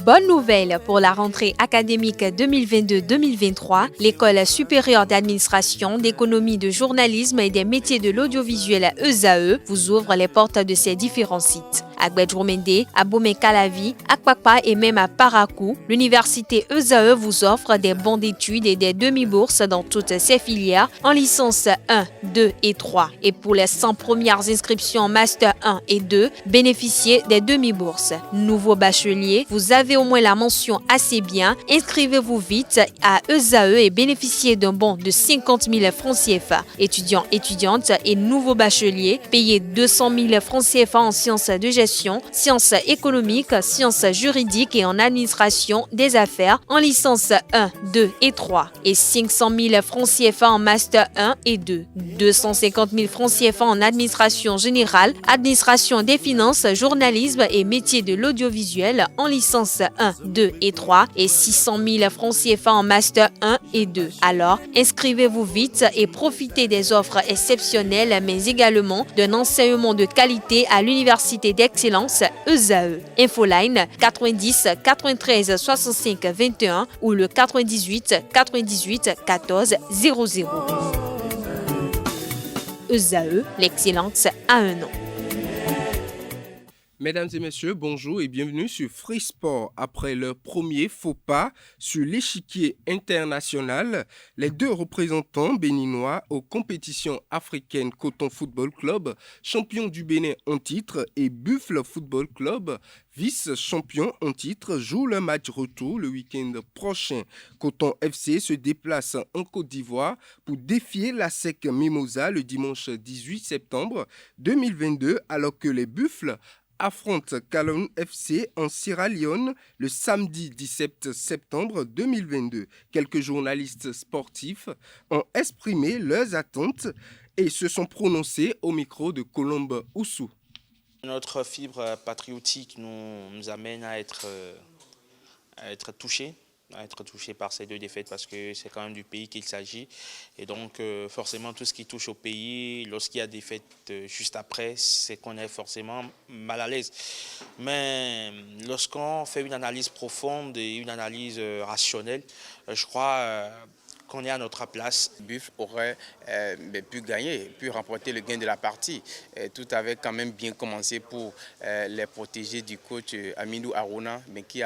Bonne nouvelle pour la rentrée académique 2022-2023, l'École supérieure d'administration, d'économie, de journalisme et des métiers de l'audiovisuel ESAE vous ouvre les portes de ses différents sites. À Gbedjourmende, à Bomé-Calavi, à Kpakpa et même à Parakou, l'université ESAE vous offre des bons d'études et des demi-bourses dans toutes ses filières en licence 1, 2 et 3. Et pour les 100 premières inscriptions en master 1 et 2, bénéficiez des demi-bourses. Nouveau bachelier, vous avez au moins la mention assez bien, inscrivez-vous vite à ESAE et bénéficiez d'un bon de 50 000 francs CFA. Étudiants, étudiantes et nouveaux bacheliers, payez 200 000 francs CFA en sciences de gestion, sciences économiques, sciences juridiques et en administration des affaires en licence 1, 2 et 3 et 500 000 francs CFA en master 1 et 2, 250 000 francs CFA en administration générale, administration des finances, journalisme et métiers de l'audiovisuel en licence 1, 2 et 3 et 600 000 francs CFA en master 1 et 2. Alors, inscrivez-vous vite et profitez des offres exceptionnelles mais également d'un enseignement de qualité à l'université d'excellence ESAE. Infoline 90 93 65 21 ou le 98 98 14 00. ESAE, l'excellence à un nom. Mesdames et messieurs, bonjour et bienvenue sur Free Sport. Après leur premier faux pas sur l'échiquier international, les deux représentants béninois aux compétitions africaines Coton Football Club, champion du Bénin en titre, et Buffle Football Club, vice-champion en titre, jouent le match retour le week-end prochain. Coton FC se déplace en Côte d'Ivoire pour défier la SEC Mimosa le dimanche 18 septembre 2022, alors que les Buffles affronte Calonne FC en Sierra Leone le samedi 17 septembre 2022. Quelques journalistes sportifs ont exprimé leurs attentes et se sont prononcés au micro de Colombe Oussou. Notre fibre patriotique nous amène à être touchés. À être touché par ces deux défaites parce que c'est quand même du pays qu'il s'agit. Et donc, forcément, tout ce qui touche au pays, lorsqu'il y a des défaites juste après, c'est qu'on est forcément mal à l'aise. Mais lorsqu'on fait une analyse profonde et une analyse rationnelle, je crois qu'on est à notre place. Buff aurait pu gagner, pu remporter le gain de la partie. Tout avait quand même bien commencé pour les protégés du coach Aminou Arona, mais qui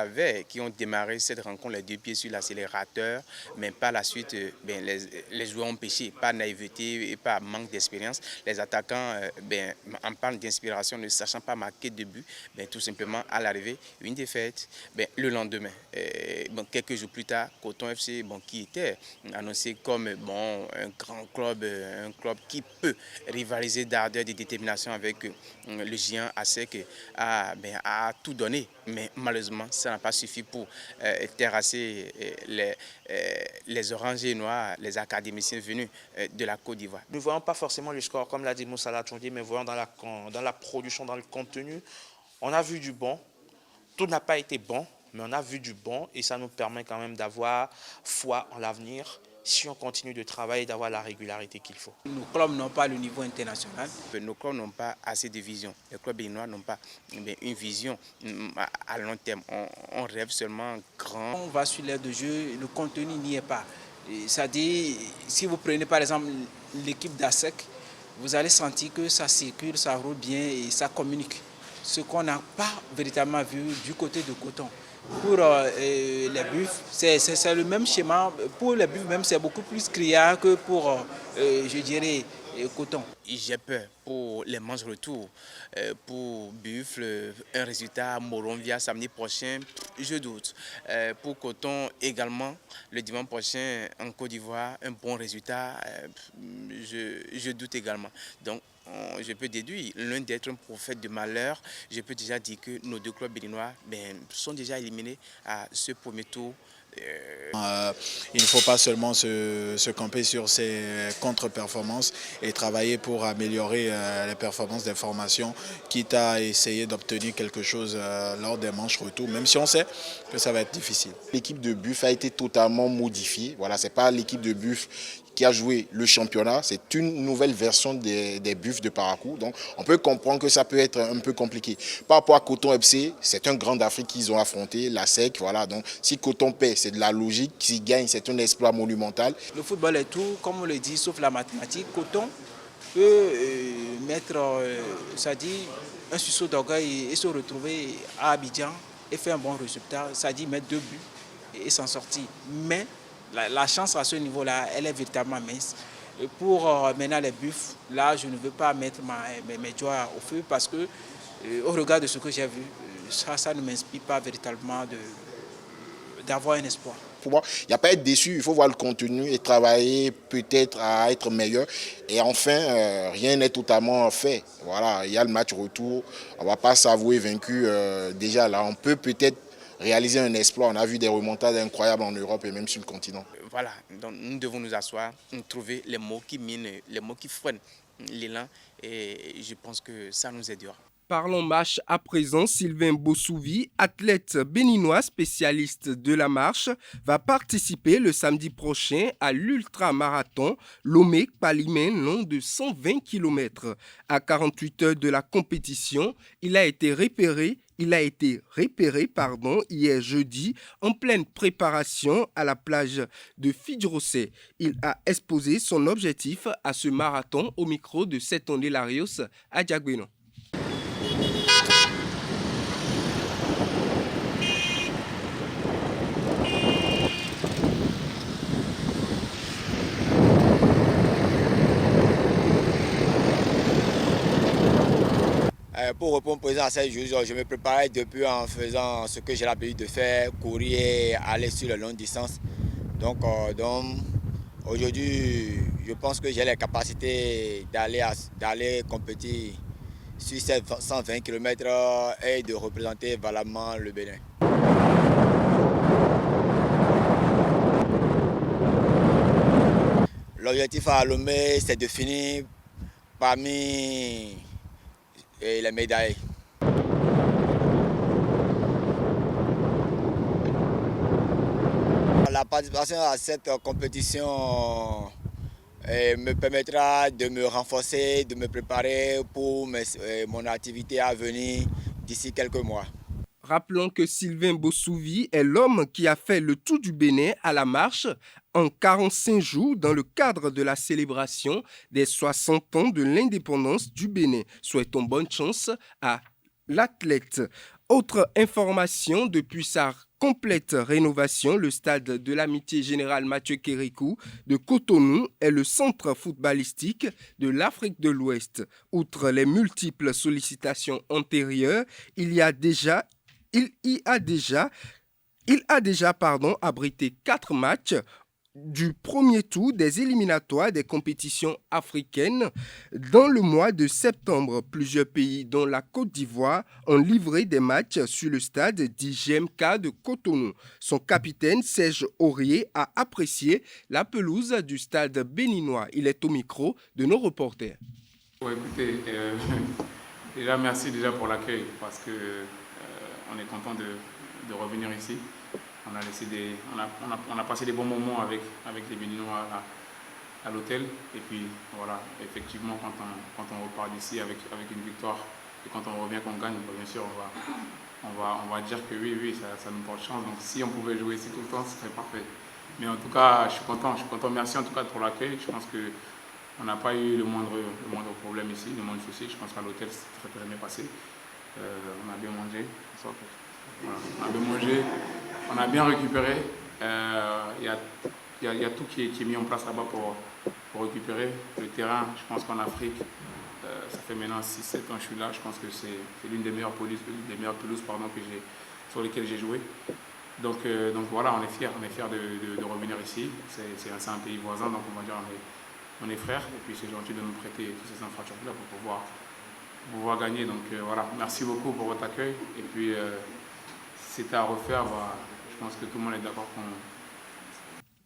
ont démarré cette rencontre les deux pieds sur l'accélérateur, mais par la suite, les joueurs ont péché, par naïveté et par manque d'expérience. Les attaquants, en parlant d'inspiration, ne sachant pas marquer de but, tout simplement à l'arrivée, une défaite. Le lendemain, quelques jours plus tard, Coton FC, qui était annoncé comme un grand club, un club qui peut rivaliser d'ardeur et de détermination avec le géant ASEC, a tout donné. Mais malheureusement, ça n'a pas suffi pour terrasser les oranges et noirs, les académiciens venus de la Côte d'Ivoire. Nous ne voyons pas forcément le score, comme l'a dit Moussa Latondi, mais voyons dans la production, dans le contenu. On a vu du bon. Tout n'a pas été bon, mais on a vu du bon et ça nous permet quand même d'avoir foi en l'avenir si on continue de travailler et d'avoir la régularité qu'il faut. Nos clubs n'ont pas le niveau international. Nos clubs n'ont pas assez de vision. Les clubs béninois n'ont pas une vision à long terme. On rêve seulement grand. On va sur l'aire de jeu, le contenu n'y est pas. C'est-à-dire, si vous prenez par exemple l'équipe d'ASEC, vous allez sentir que ça circule, ça roule bien et ça communique. Ce qu'on n'a pas véritablement vu du côté de Coton. Pour les Buffs, c'est le même schéma. Pour les Buffs, même, c'est beaucoup plus criard que pour, je dirais, Coton. J'ai peur pour les matchs retour. Pour Buffle, un résultat à Moronvia samedi prochain, je doute. Pour Coton également, le dimanche prochain en Côte d'Ivoire, un bon résultat, je doute également. Donc, je peux déduire, l'un d'être un prophète de malheur, je peux déjà dire que nos deux clubs béninois sont déjà éliminés à ce premier tour Il ne faut pas seulement se camper sur ses contre-performances et travailler pour améliorer les performances des formations, quitte à essayer d'obtenir quelque chose lors des manches retour, même si on sait que ça va être difficile. L'équipe de Buff a été totalement modifiée. Voilà, ce n'est pas l'équipe de Buff qui a joué le championnat, c'est une nouvelle version des Buffs de Parakou. Donc on peut comprendre que ça peut être un peu compliqué. Par rapport à Coton FC, c'est un grand d'Afrique qu'ils ont affronté, la SEC. Voilà, donc si Coton perd, c'est de la logique. S'il gagne, c'est un exploit monumental. Le football est tout, comme on le dit, sauf la mathématique. Coton peut mettre, ça dit, un sursaut d'orgueil et se retrouver à Abidjan et faire un bon résultat, ça dit mettre 2 buts et s'en sortir. Mais la chance à ce niveau-là, elle est véritablement mince. Et pour maintenant les Buffs, là, je ne veux pas mettre mes doigts au feu parce que, au regard de ce que j'ai vu, ça ne m'inspire pas véritablement d'avoir un espoir. Pour moi, il n'y a pas à être déçu, il faut voir le contenu et travailler peut-être à être meilleur. Et enfin, rien n'est totalement fait. Voilà, il y a le match retour, on ne va pas s'avouer vaincu déjà là. On peut peut-être réaliser un exploit. On a vu des remontades incroyables en Europe et même sur le continent. Voilà, donc nous devons nous asseoir, trouver les mots qui minent, les mots qui freinent l'élan et je pense que ça nous aidera. Parlons marche à présent. Sylvain Bossouvi, athlète béninois spécialiste de la marche, va participer le samedi prochain à l'ultramarathon Lomé-Palimé long de 120 km. À 48 heures de la compétition, il a été repéré hier jeudi en pleine préparation à la plage de Fidjrosé. Il a exposé son objectif à ce marathon au micro de Setonde Larios à Diagbeno. Pour répondre présent à cette journée, je me préparais depuis en faisant ce que j'ai l'habitude de faire, courir et aller sur la longue distance. Donc aujourd'hui, je pense que j'ai les capacités d'aller compétir sur ces 120 km et de représenter valablement le Bénin. L'objectif à Lomé, c'est de finir parmi les médailles. La participation à cette compétition me permettra de me renforcer, de me préparer pour mon activité à venir d'ici quelques mois. Rappelons que Sylvain Bossouvi est l'homme qui a fait le tour du Bénin à la marche en 45 jours dans le cadre de la célébration des 60 ans de l'indépendance du Bénin. Souhaitons bonne chance à l'athlète. Autre information, depuis sa complète rénovation, le stade de l'Amitié Générale Mathieu Kérékou de Cotonou est le centre footballistique de l'Afrique de l'Ouest. Outre les multiples sollicitations antérieures, il a déjà abrité 4 matchs du premier tour des éliminatoires des compétitions africaines. Dans le mois de septembre, plusieurs pays, dont la Côte d'Ivoire, ont livré des matchs sur le stade d'IGMK de Cotonou. Son capitaine, Serge Aurier, a apprécié la pelouse du stade béninois. Il est au micro de nos reporters. Ouais, écoutez, déjà merci pour l'accueil parce que on est content de revenir ici. On a passé des bons moments avec les Béninois à l'hôtel. Et puis voilà, effectivement, quand on repart d'ici avec une victoire et quand on revient qu'on gagne, bien sûr, on va dire que oui, ça nous porte chance. Donc si on pouvait jouer ici tout le temps, ce serait parfait. Mais en tout cas, je suis content. Merci en tout cas pour l'accueil. Je pense qu'on n'a pas eu le moindre problème ici, le moindre souci. Je pense qu'à l'hôtel, c'est très bien passé. On a bien mangé. Voilà, on a bien mangé. On a bien récupéré. Il y a tout qui est mis en place là-bas pour récupérer. Le terrain, je pense qu'en Afrique, ça fait maintenant 6-7 ans que je suis là. Je pense que c'est l'une des meilleures pelouses sur lesquelles j'ai joué. Donc voilà, on est fiers de revenir ici. C'est un pays voisin, donc on va dire on est frères. Et puis c'est gentil de nous prêter toutes ces infrastructures pour pouvoir gagner. Donc voilà, merci beaucoup pour votre accueil. Et puis c'était à refaire, je pense que tout le monde est d'accord qu'on...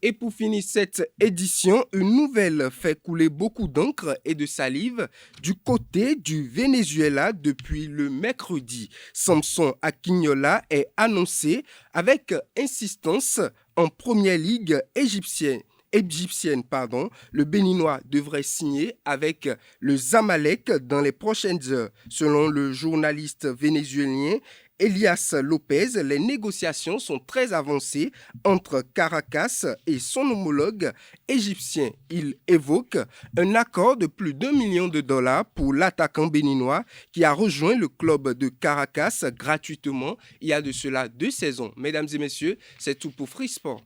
Et pour finir cette édition, une nouvelle fait couler beaucoup d'encre et de salive du côté du Venezuela depuis le mercredi. Samson Akinola est annoncé avec insistance en première ligue égyptienne. Le Béninois devrait signer avec le Zamalek dans les prochaines heures. Selon le journaliste vénézuélien Elias Lopez, les négociations sont très avancées entre Caracas et son homologue égyptien. Il évoque un accord de plus d'$1 million pour l'attaquant béninois qui a rejoint le club de Caracas gratuitement il y a de cela 2 saisons. Mesdames et messieurs, c'est tout pour Free Sport.